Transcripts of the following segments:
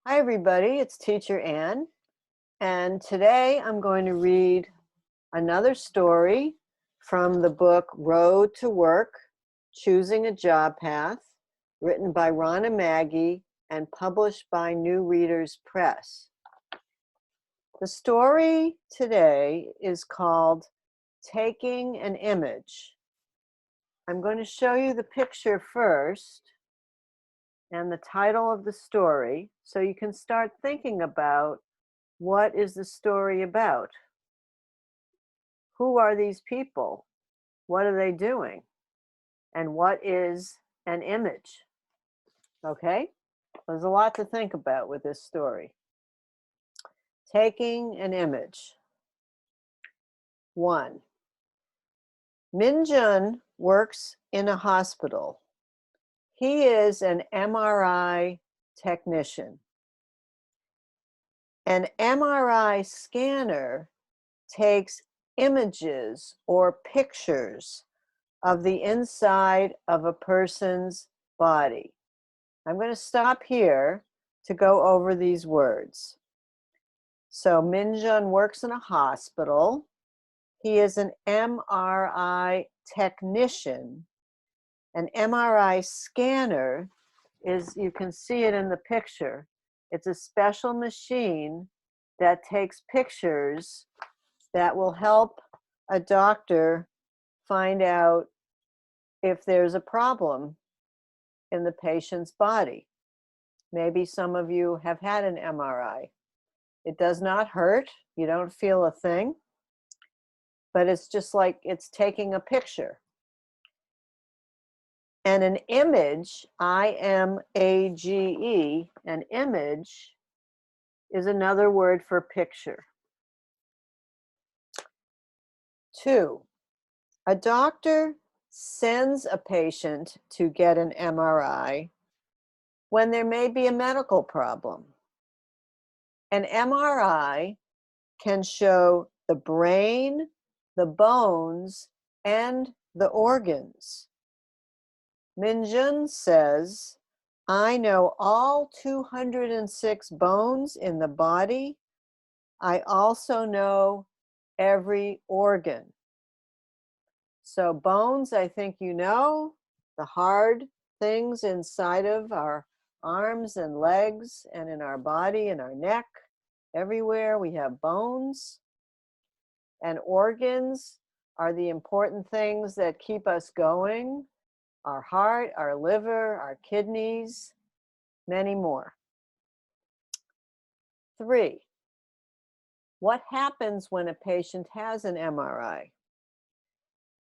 Hi everybody, it's Teacher Ann, and today I'm going to read another story from the book Road to Work, Choosing a Job Path, written by Ronna Magy and published by New Readers Press. The story today is called Taking an Image. I'm going to show you the picture first and the title of the story so you can start thinking about what is the story about? Who are these people? What are they doing? And what is an image? Okay? There's a lot to think about with this story. Taking an image. 1. Minjun works in a hospital. He is an MRI technician. An MRI scanner takes images or pictures of the inside of a person's body. I'm going to stop here to go over these words. So Minjun works in a hospital. He is an MRI technician. An MRI scanner is, you can see it in the picture. It's a special machine that takes pictures that will help a doctor find out if there's a problem in the patient's body. Maybe some of you have had an MRI. It does not hurt. You don't feel a thing, but it's just like it's taking a picture. And an image, I-M-A-G-E, an image is another word for picture. 2, a doctor sends a patient to get an MRI when there may be a medical problem. An MRI can show the brain, the bones, and the organs. Minjun says, I know all 206 bones in the body. I also know every organ. So bones, I think you know, the hard things inside of our arms and legs and in our body and our neck. Everywhere we have bones. And organs are the important things that keep us going. Our heart, our liver, our kidneys, many more. 3, what happens when a patient has an MRI?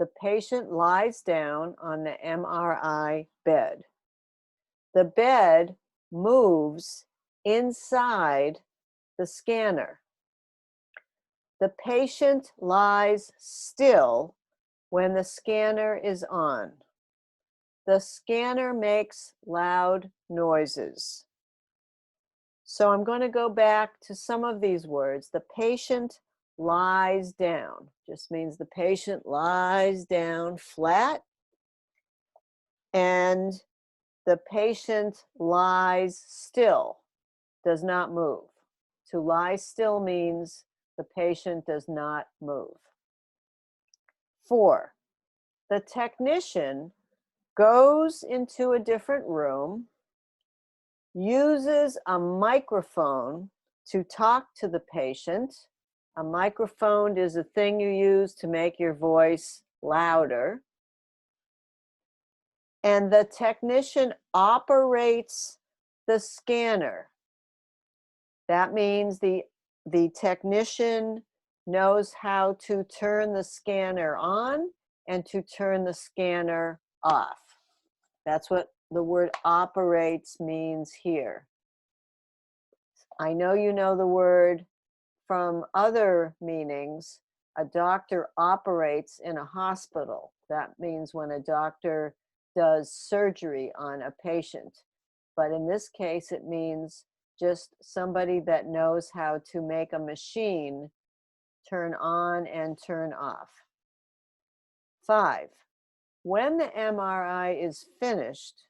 The patient lies down on the MRI bed. The bed moves inside the scanner. The patient lies still when the scanner is on. The scanner makes loud noises. So I'm going to go back to some of these words. The patient lies down just means the patient lies down flat, and the patient lies still, does not move. To lie still means the patient does not move. 4, the technician goes into a different room, uses a microphone to talk to the patient. A microphone is a thing you use to make your voice louder. And the technician operates the scanner. That means the technician knows how to turn the scanner on and to turn the scanner off. That's what the word operates means here. I know you know the word from other meanings. A doctor operates in a hospital. That means when a doctor does surgery on a patient. But in this case, it means just somebody that knows how to make a machine turn on and turn off. 5, when the MRI is finished,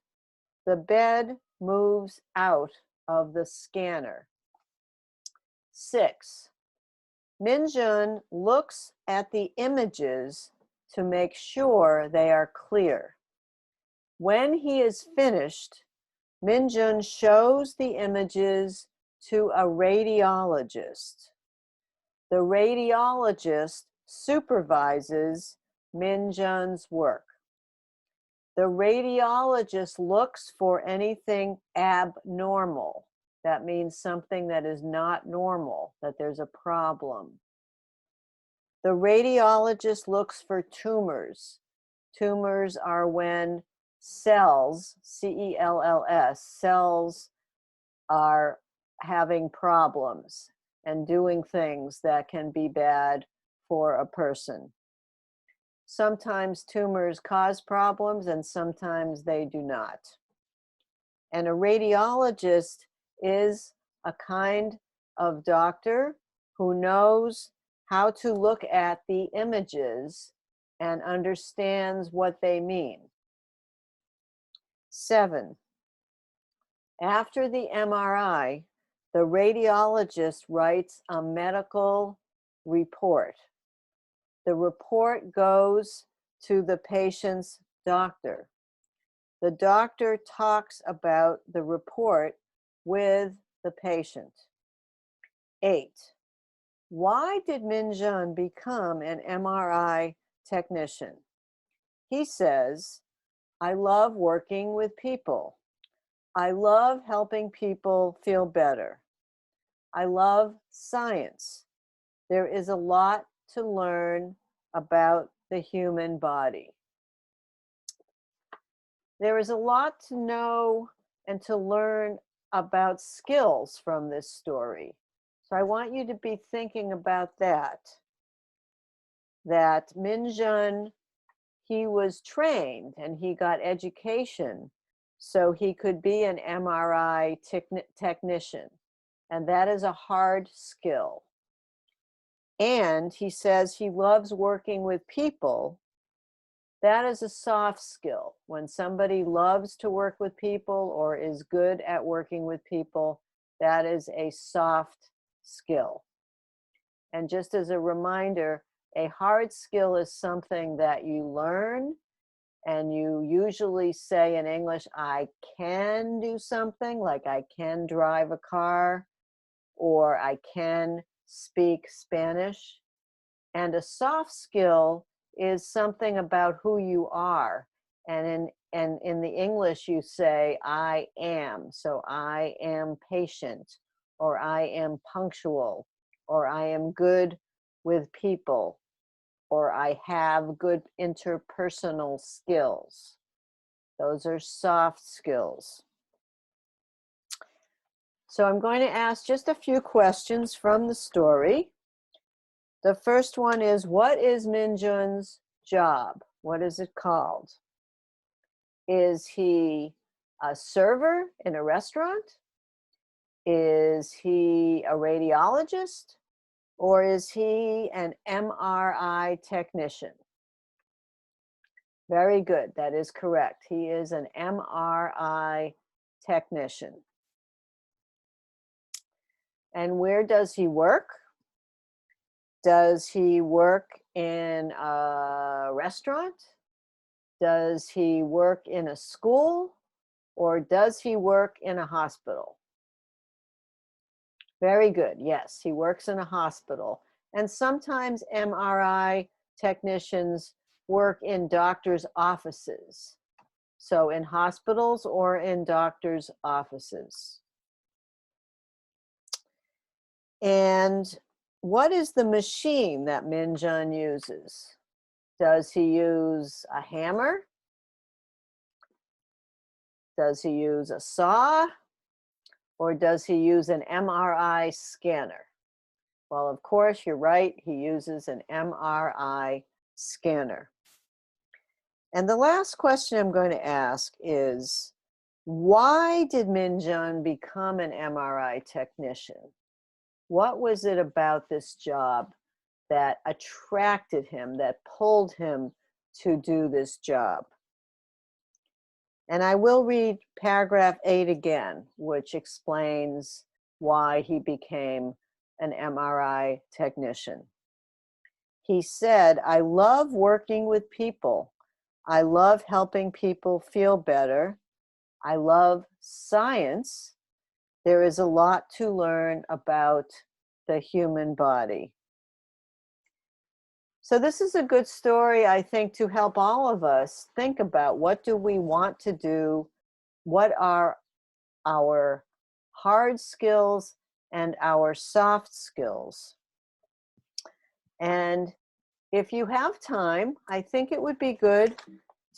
the bed moves out of the scanner. 6. Minjun looks at the images to make sure they are clear. When he is finished, Minjun shows the images to a radiologist. The radiologist supervises Minjun's work. The radiologist looks for anything abnormal. That means something that is not normal, that there's a problem. The radiologist looks for tumors. Tumors are when cells, cells, cells are having problems and doing things that can be bad for a person. Sometimes tumors cause problems and sometimes they do not. And a radiologist is a kind of doctor who knows how to look at the images and understands what they mean. 7. After the MRI, the radiologist writes a medical report. The report goes to the patient's doctor. The doctor talks about the report with the patient. 8. Why did Minjun become an MRI technician? He says, I love working with people. I love helping people feel better. I love science. There is a lot to learn about the human body. There is a lot to know and to learn about skills from this story. So I want you to be thinking about that Minjun, he was trained and he got education so he could be an MRI technician. And that is a hard skill. And he says he loves working with people. That is a soft skill. When somebody loves to work with people or is good at working with people, that is a soft skill. And just as a reminder, a hard skill is something that you learn and you usually say in English, I can do something, like I can drive a car or I can speak Spanish. And a soft skill is something about who you are. And in the English, you say, I am. So I am patient, or I am punctual, or I am good with people, or I have good interpersonal skills. Those are soft skills. So I'm going to ask just a few questions from the story. The first one is, what is Minjun's job? What is it called? Is he a server in a restaurant? Is he a radiologist? Or is he an MRI technician? Very good, that is correct. He is an MRI technician. And where does he work? Does he work in a restaurant? Does he work in a school? Or does he work in a hospital? Very good, yes, he works in a hospital. And sometimes MRI technicians work in doctors' offices. So in hospitals or in doctors' offices. And what is the machine that Minjun uses? Does he use a hammer? Does he use a saw? Or does he use an MRI scanner? Well, of course, you're right. He uses an MRI scanner. And the last question I'm going to ask is, why did Minjun become an MRI technician? What was it about this job that attracted him, that pulled him to do this job? And I will read paragraph 8 again, which explains why he became an MRI technician. He said, "I love working with people. I love helping people feel better. I love science. There is a lot to learn about the human body." So this is a good story, I think, to help all of us think about what do we want to do, what are our hard skills and our soft skills. And if you have time, I think it would be good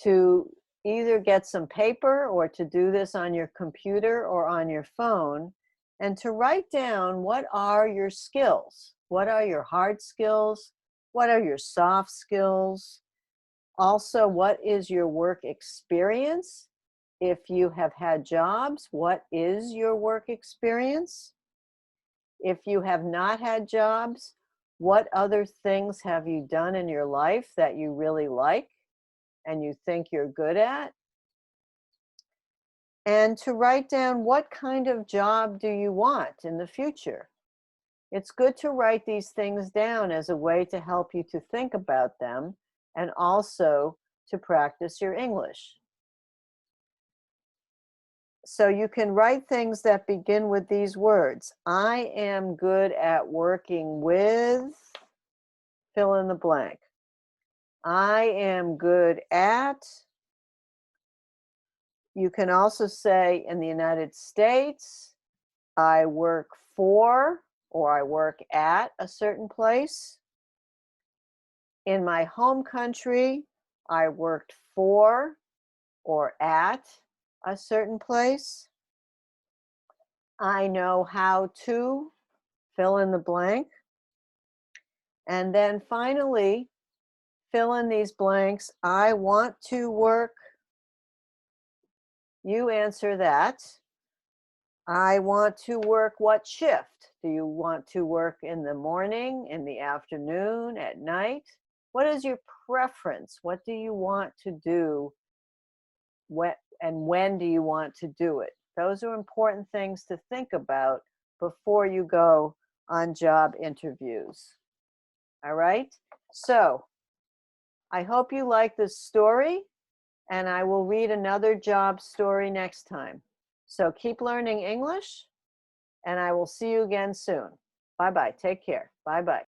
to either get some paper or to do this on your computer or on your phone and to write down what are your skills. What are your hard skills? What are your soft skills? Also, what is your work experience? If you have had jobs, what is your work experience? If you have not had jobs, what other things have you done in your life that you really like and you think you're good at? And to write down what kind of job do you want in the future? It's good to write these things down as a way to help you to think about them and also to practice your English. So you can write things that begin with these words. I am good at working with, fill in the blank. I am good at, you can also say in the United States, I work for or I work at a certain place. In my home country, I worked for or at a certain place. I know how to, fill in the blank. And then finally, fill in these blanks. I want to work. You answer that. I want to work what shift? Do you want to work in the morning, in the afternoon, at night? What is your preference? What do you want to do? And when do you want to do it? Those are important things to think about before you go on job interviews. All right? So I hope you like this story, and I will read another job story next time. So keep learning English, and I will see you again soon. Bye-bye. Take care. Bye-bye.